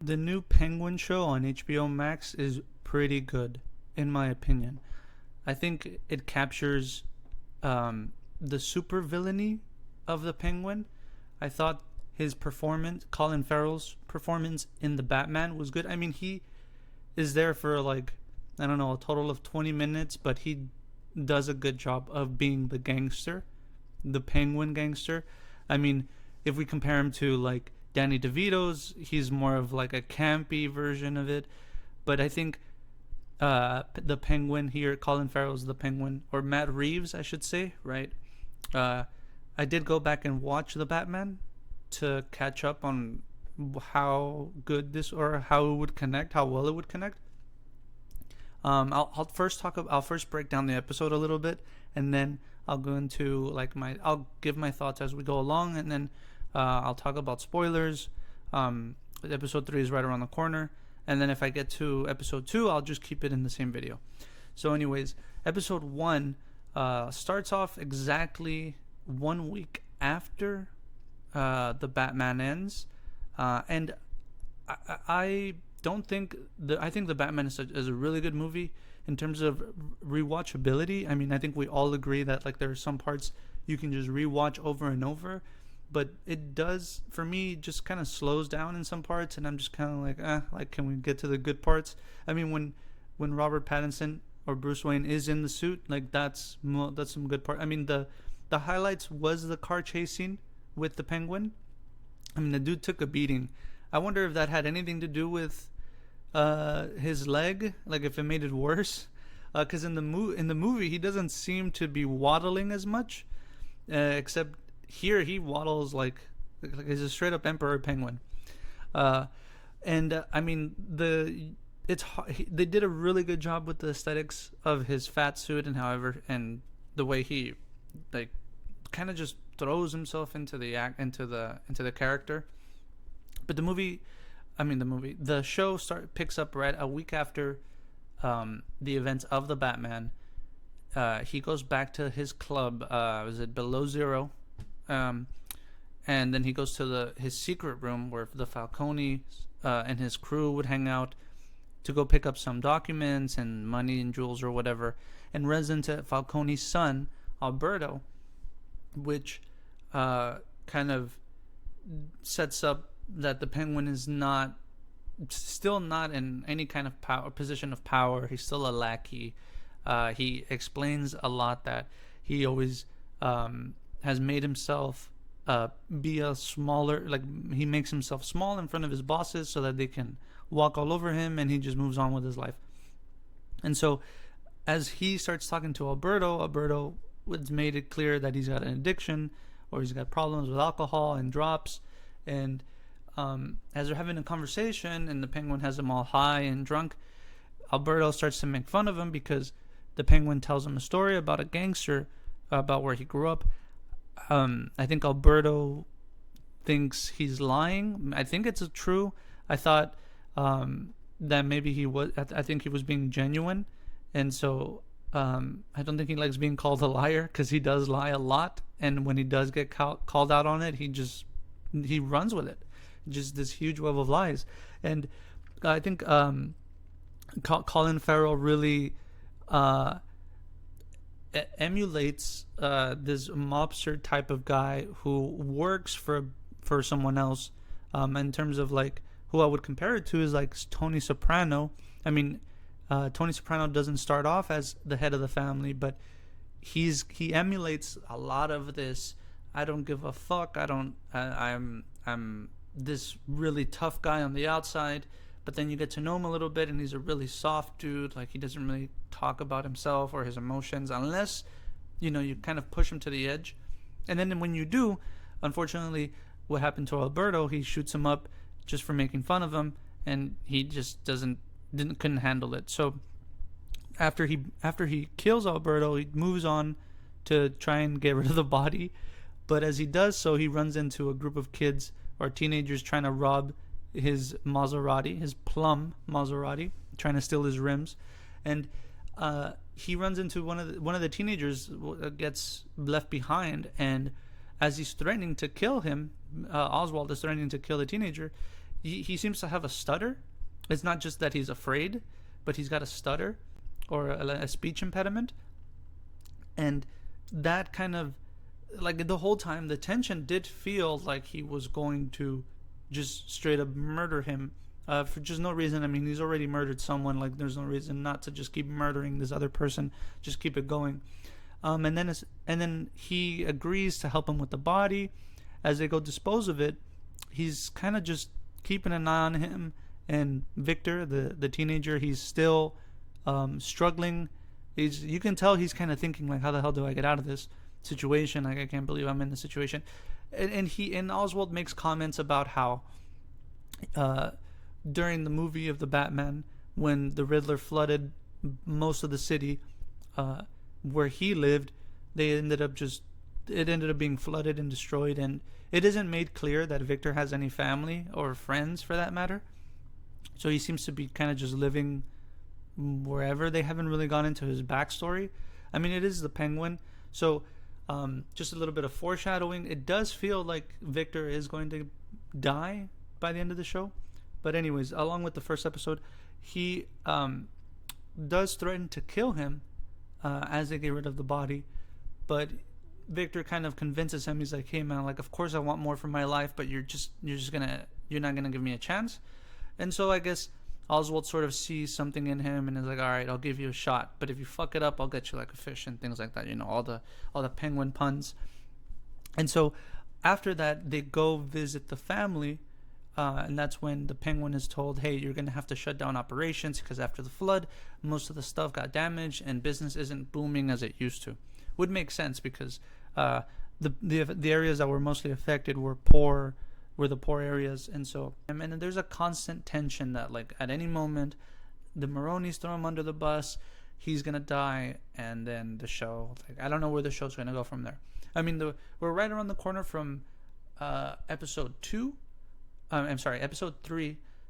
the new Penguin show on HBO Max is pretty good, in my opinion. I think it captures the super villainy of the Penguin. I thought his performance, Colin Farrell's performance in the Batman, was good. I mean, he is there for like, I don't know, a total of 20 minutes, but he does a good job of being the gangster, the Penguin gangster. I mean, if we compare him to like Danny DeVito's, he's more of like a campy version of it. But I think the Penguin here, Colin Farrell's the Penguin, or Matt Reeves, I should say, right? I did go back and watch the Batman to catch up on how good this, or how it would connect, how well it would connect. I'll first break down the episode a little bit, and then I'll go into like I'll give my thoughts as we go along, and then I'll talk about spoilers. Episode 3 is right around the corner, and then if I get to episode 2, I'll just keep it in the same video. So anyways, episode 1 starts off exactly 1 week after the Batman ends, and I don't think I think the Batman is a really good movie in terms of rewatchability. I mean, I think we all agree that like there are some parts you can just rewatch over and over, but it does, for me, just kind of slows down in some parts, and I'm just kind of like, can we get to the good parts? I mean, when Robert Pattinson or Bruce Wayne is in the suit, like that's some good part. I mean, the highlights was the car chasing with the Penguin. I mean, the dude took a beating. I wonder if that had anything to do with his leg, like if it made it worse. Because in the movie, he doesn't seem to be waddling as much, except here he waddles like he's a straight up Emperor Penguin. And I mean they did a really good job with the aesthetics of his fat suit and the way he like kind of just throws himself into the character. But the show picks up right a week after the events of the Batman. He goes back to his club. Was it Below Zero? And then he goes to his secret room where the Falcone and his crew would hang out to go pick up some documents and money and jewels or whatever, and runs into Falcone's son, Alberto, which kind of sets up that the Penguin is still not in any kind of position of power. He's still a lackey. He explains a lot that he always has made himself be a smaller, like he makes himself small in front of his bosses so that they can walk all over him, and he just moves on with his life. And so as he starts talking to Alberto has made it clear that he's got an addiction, or he's got problems with alcohol and drops. And as they're having a conversation and the Penguin has them all high and drunk, Alberto starts to make fun of him because the Penguin tells him a story about a gangster, about where he grew up. I think Alberto thinks he's lying. I think it's true. I thought that maybe he was. I think he was being genuine, and so I don't think he likes being called a liar, because he does lie a lot. And when he does get called out on it, he runs with it, just this huge web of lies. And I think Colin Farrell really emulates this mobster type of guy who works for someone else. In terms of like who I would compare it to is like Tony Soprano. I mean, Tony Soprano doesn't start off as the head of the family, but he emulates a lot of this. I don't give a fuck. I'm this really tough guy on the outside, but then you get to know him a little bit, and he's a really soft dude. Like, he doesn't really talk about himself or his emotions unless, you kind of push him to the edge. And then when you do, unfortunately, what happened to Alberto, he shoots him up just for making fun of him, and he just couldn't handle it. So after he kills Alberto, he moves on to try and get rid of the body. But as he does so, he runs into a group of kids or teenagers trying to rob his Maserati, his plum Maserati, trying to steal his rims. And he runs into one of the teenagers, gets left behind, and as he's threatening to kill him, Oswald is threatening to kill the teenager. he seems to have a stutter. It's not just that he's afraid, but he's got a stutter or a speech impediment. And that kind of, like, the whole time, the tension did feel like he was going to just straight up murder him for just no reason. I mean, he's already murdered someone. Like, there's no reason not to just keep murdering this other person. Just keep it going. And then he agrees to help him with the body. As they go dispose of it, he's kind of just keeping an eye on him. And Victor, the teenager, he's still struggling. You can tell he's kind of thinking, like, how the hell do I get out of this situation? Like, I can't believe I'm in this situation. And Oswald makes comments about how during the movie of the Batman, when the Riddler flooded most of the city where he lived, it ended up being flooded and destroyed, and it isn't made clear that Victor has any family or friends for that matter. So he seems to be kind of just living wherever. They haven't really gone into his backstory. I mean, it is the Penguin, so just a little bit of foreshadowing. It does feel like Victor is going to die by the end of the show. But anyways, along with the first episode, he does threaten to kill him as they get rid of the body. But Victor kind of convinces him. He's like, "Hey man, like, of course I want more for my life, but you're not gonna give me a chance." And so I guess Oswald sort of sees something in him and is like, "All right, I'll give you a shot, but if you fuck it up, I'll get you like a fish," and things like that. You know, all the Penguin puns. And so after that, they go visit the family, and that's when the Penguin is told, "Hey, you're gonna have to shut down operations because after the flood, most of the stuff got damaged and business isn't booming as it used to." Would make sense because the areas that were mostly affected were the poor areas. And so, and there's a constant tension that, like, at any moment the Maronis throw him under the bus, he's gonna die, and then the show, like, I don't know where the show's gonna go from there. I mean, we're right around the corner from episode 3.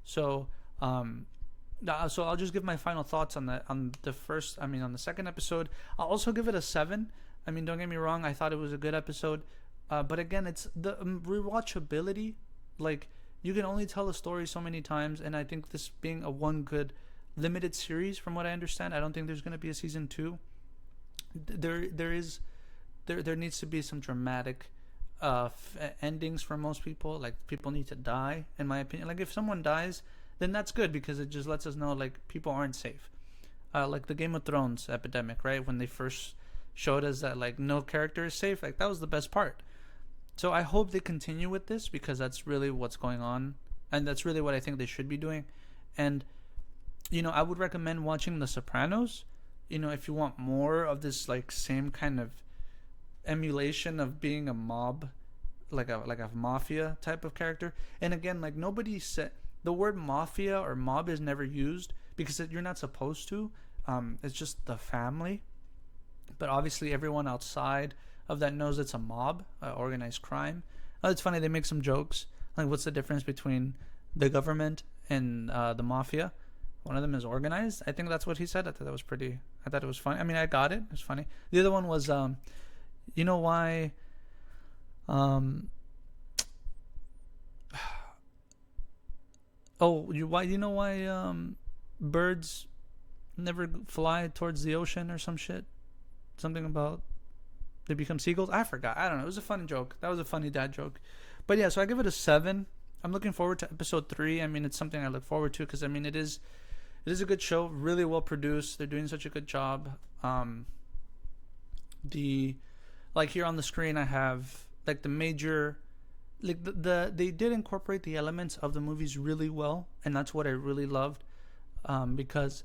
So I'll just give my final thoughts on the second episode. I'll also give it a 7. I mean, don't get me wrong, I thought it was a good episode. But again, it's the rewatchability. Like, you can only tell a story so many times, and I think this being a one good limited series, from what I understand, I don't think there's going to be a season 2. There needs to be some dramatic endings for most people. Like, people need to die, in my opinion. Like, if someone dies, then that's good because it just lets us know, like, people aren't safe. Like the Game of Thrones epidemic, right? When they first showed us that, like, no character is safe, like, that was the best part. So I hope they continue with this because that's really what's going on, and that's really what I think they should be doing. And, you know, I would recommend watching The Sopranos, you know, if you want more of this, like, same kind of emulation of being a mob, like a mafia type of character. And again, like, nobody said the word mafia or mob is never used because you're not supposed to. It's just the family. But obviously everyone outside of that knows it's a mob, organized crime. It's funny, they make some jokes. Like, what's the difference between the government and the mafia? One of them is organized. I think that's what he said. I thought it was funny. I mean, I got it. It was funny. The other one was, you know why... you know why birds never fly towards the ocean or some shit? Something about they become seagulls? I forgot. I don't know. It was a funny joke. That was a funny dad joke. But yeah, so I give it a 7. I'm looking forward to episode 3. I mean, it's something I look forward to because, I mean, it is a good show, really well produced. They're doing such a good job. Like, here on the screen I have, like, the major, like, they did incorporate the elements of the movies really well, and that's what I really loved, because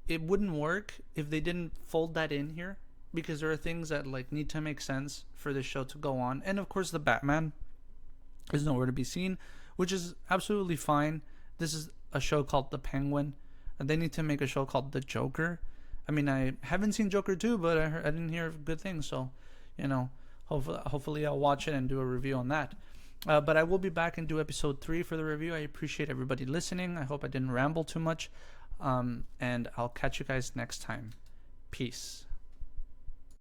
it wouldn't work if they didn't fold that in here, because there are things that, like, need to make sense for this show to go on. And of course the Batman is nowhere to be seen, which is absolutely fine. This is a show called The Penguin, and they need to make a show called The Joker. I mean, I haven't seen Joker 2, but I didn't hear good things, so, you know, hopefully I'll watch it and do a review on that. But I will be back and do episode 3 for the review. I appreciate everybody listening. I hope I didn't ramble too much. And I'll catch you guys next time. Peace.